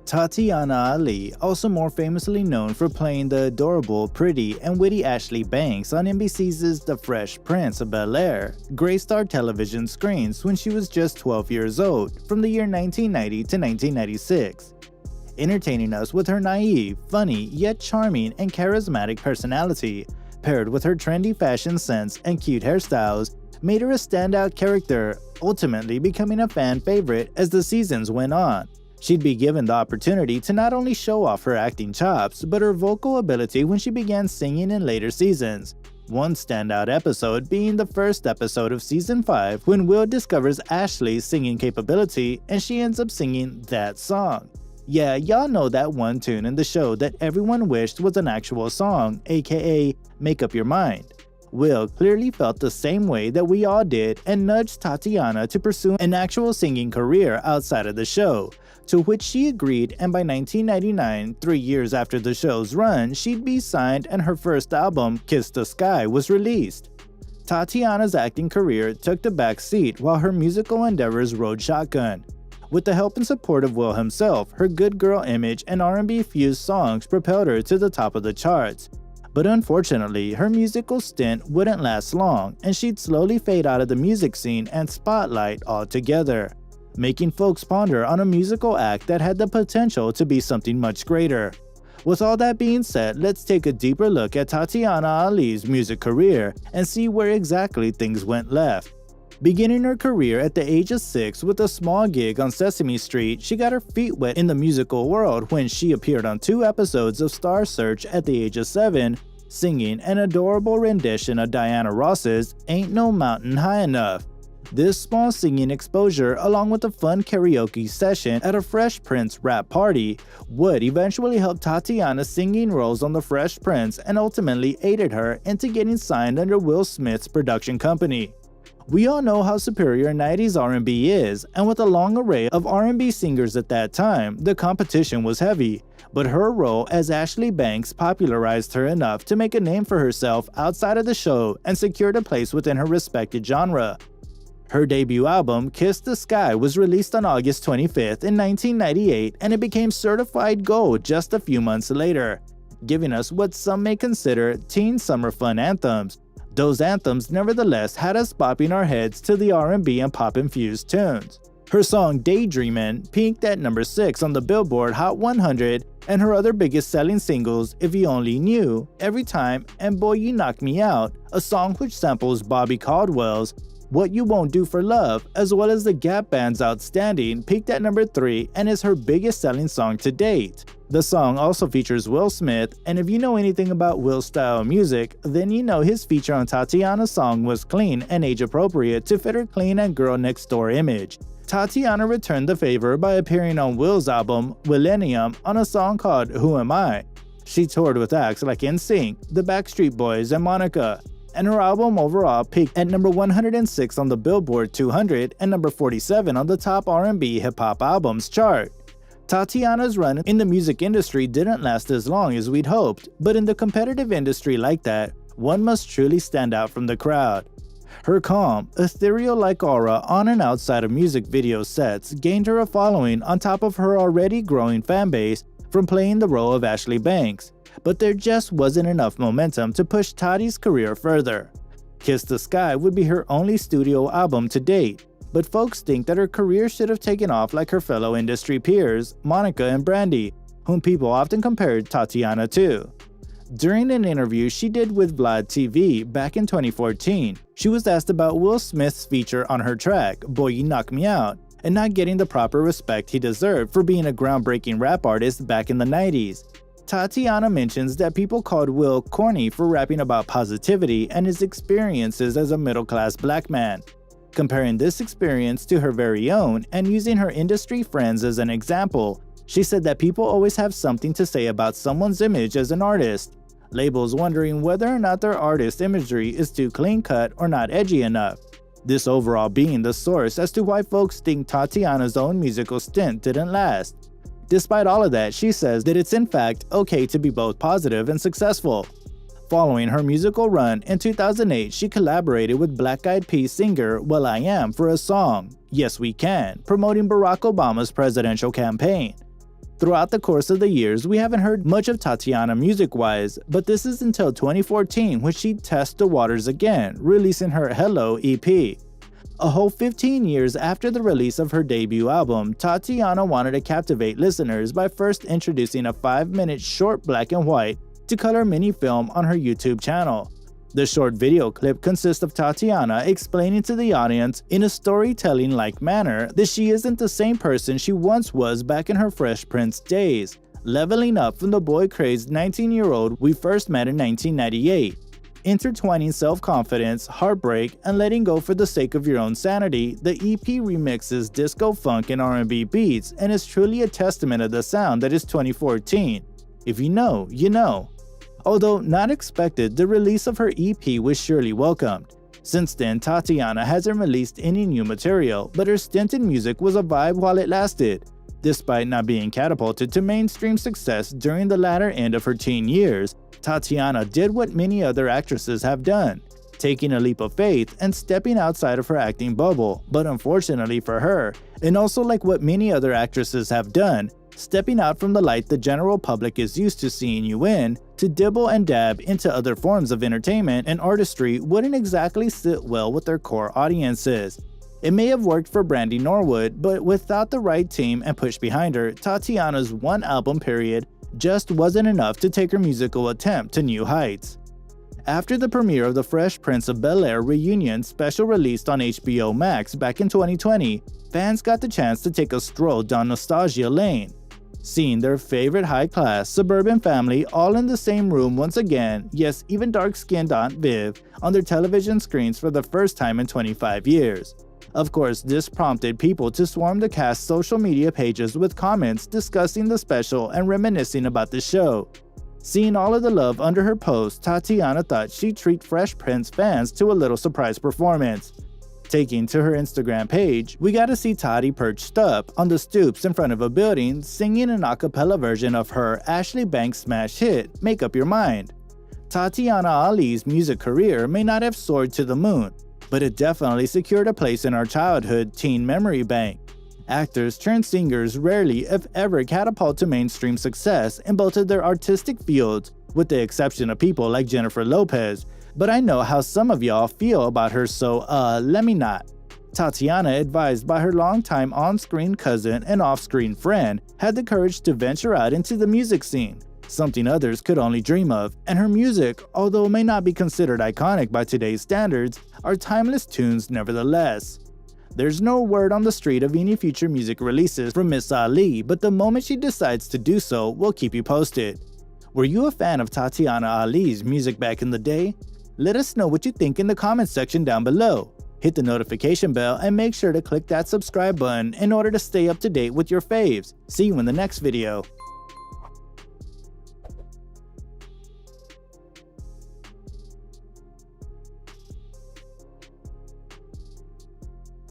Tatyana Ali, also more famously known for playing the adorable, pretty, and witty Ashley Banks on NBC's The Fresh Prince of Bel-Air, graced our television screens when she was just 12 years old, from the year 1990 to 1996. Entertaining us with her naive, funny, yet charming and charismatic personality, paired with her trendy fashion sense and cute hairstyles, made her a standout character, ultimately becoming a fan favorite as the seasons went on. She'd be given the opportunity to not only show off her acting chops, but her vocal ability when she began singing in later seasons. One standout episode being the first episode of Season 5 when Will discovers Ashley's singing capability and she ends up singing that song. Yeah, y'all know that one tune in the show that everyone wished was an actual song, aka Make Up Your Mind. Will clearly felt the same way that we all did and nudged Tatyana to pursue an actual singing career outside of the show, to which she agreed, and by 1999, 3 years after the show's run, she'd be signed and her first album, Kiss the Sky, was released. Tatyana's acting career took the back seat while her musical endeavors rode shotgun. With the help and support of Will himself, her good girl image and R&B-fused songs propelled her to the top of the charts. But unfortunately, her musical stint wouldn't last long, and she'd slowly fade out of the music scene and spotlight altogether, making folks ponder on a musical act that had the potential to be something much greater. With all that being said, let's take a deeper look at Tatyana Ali's music career and see where exactly things went left. Beginning her career at the age of 6 with a small gig on Sesame Street, she got her feet wet in the musical world when she appeared on 2 episodes of Star Search at the age of 7, singing an adorable rendition of Diana Ross's Ain't No Mountain High Enough. This small singing exposure, along with a fun karaoke session at a Fresh Prince rap party, would eventually help Tatyana's singing roles on The Fresh Prince and ultimately aided her into getting signed under Will Smith's production company. We all know how superior 90s R&B is, and with a long array of R&B singers at that time, the competition was heavy, but her role as Ashley Banks popularized her enough to make a name for herself outside of the show and secured a place within her respected genre. Her debut album, Kiss the Sky, was released on August 25th in 1998, and it became certified gold just a few months later, giving us what some may consider teen summer fun anthems. Those anthems nevertheless had us bopping our heads to the R&B and pop-infused tunes. Her song Daydreamin' peaked at number 6 on the Billboard Hot 100, and her other biggest selling singles, If You Only Knew, Every Time, and Boy You Knock Me Out, a song which samples Bobby Caldwell's What You Won't Do for Love, as well as the Gap Band's Outstanding, peaked at number 3 and is her biggest selling song to date. The song also features Will Smith, and if you know anything about Will's style of music, then you know his feature on Tatyana's song was clean and age-appropriate to fit her clean and girl-next-door image. Tatyana returned the favor by appearing on Will's album, Millennium, on a song called Who Am I? She toured with acts like NSYNC, the Backstreet Boys, and Monica, and her album overall peaked at number 106 on the Billboard 200 and number 47 on the top R&B hip-hop albums chart. Tatyana's run in the music industry didn't last as long as we'd hoped, but in the competitive industry like that, one must truly stand out from the crowd. Her calm, ethereal-like aura on and outside of music video sets gained her a following on top of her already growing fanbase from playing the role of Ashley Banks, but there just wasn't enough momentum to push Taty's career further. Kiss the Sky would be her only studio album to date, but folks think that her career should have taken off like her fellow industry peers, Monica and Brandy, whom people often compared Tatyana to. During an interview she did with Vlad TV back in 2014, she was asked about Will Smith's feature on her track, Boy You Knock Me Out, and not getting the proper respect he deserved for being a groundbreaking rap artist back in the 90s. Tatyana mentions that people called Will corny for rapping about positivity and his experiences as a middle-class black man. Comparing this experience to her very own and using her industry friends as an example, she said that people always have something to say about someone's image as an artist, labels wondering whether or not their artist imagery is too clean-cut or not edgy enough. This overall being the source as to why folks think Tatyana's own musical stint didn't last. Despite all of that, she says that it's in fact okay to be both positive and successful. Following her musical run, in 2008 she collaborated with Black Eyed Peas singer will.i.am for a song, Yes We Can, promoting Barack Obama's presidential campaign. Throughout the course of the years, we haven't heard much of Tatyana music-wise, but this is until 2014 when she tests the waters again, releasing her Hello EP. A whole 15 years after the release of her debut album, Tatyana wanted to captivate listeners by first introducing a 5-minute short black and white to color mini film on her YouTube channel. The short video clip consists of Tatyana explaining to the audience in a storytelling-like manner that she isn't the same person she once was back in her Fresh Prince days, leveling up from the boy-crazed 19-year-old we first met in 1998. Intertwining self-confidence, heartbreak, and letting go for the sake of your own sanity, the EP remixes disco funk and R&B beats and is truly a testament of the sound that is 2014. If you know, you know. Although not expected, the release of her EP was surely welcomed. Since then, Tatyana hasn't released any new material, but her stint in music was a vibe while it lasted. Despite not being catapulted to mainstream success during the latter end of her teen years, Tatyana did what many other actresses have done, taking a leap of faith and stepping outside of her acting bubble, but unfortunately for her, and also like what many other actresses have done, stepping out from the light the general public is used to seeing you in, to dibble and dab into other forms of entertainment and artistry wouldn't exactly sit well with their core audiences. It may have worked for Brandy Norwood, but without the right team and push behind her, Tatyana's one album period just wasn't enough to take her musical attempt to new heights. After the premiere of the Fresh Prince of Bel-Air reunion special released on HBO Max back in 2020, fans got the chance to take a stroll down nostalgia lane, seeing their favorite high-class suburban family all in the same room once again, yes, even dark-skinned Aunt Viv, on their television screens for the first time in 25 years. Of course, this prompted people to swarm the cast's social media pages with comments discussing the special and reminiscing about the show. Seeing all of the love under her post, Tatyana thought she'd treat Fresh Prince fans to a little surprise performance. Taking to her Instagram page, we got to see Tati perched up on the stoops in front of a building singing an a cappella version of her Ashley Banks smash hit, Make Up Your Mind. Tatyana Ali's music career may not have soared to the moon, but it definitely secured a place in our childhood teen memory bank. Actors turned singers rarely, if ever, catapult to mainstream success in both of their artistic fields, with the exception of people like Jennifer Lopez, but I know how some of y'all feel about her, so let me not. Tatyana, advised by her longtime on-screen cousin and off-screen friend, had the courage to venture out into the music scene, something others could only dream of, and her music, although it may not be considered iconic by today's standards, are timeless tunes nevertheless. There's no word on the street of any future music releases from Miss Ali, but the moment she decides to do so, we'll keep you posted. Were you a fan of Tatyana Ali's music back in the day? Let us know what you think in the comments section down below. Hit the notification bell and make sure to click that subscribe button in order to stay up to date with your faves. See you in the next video.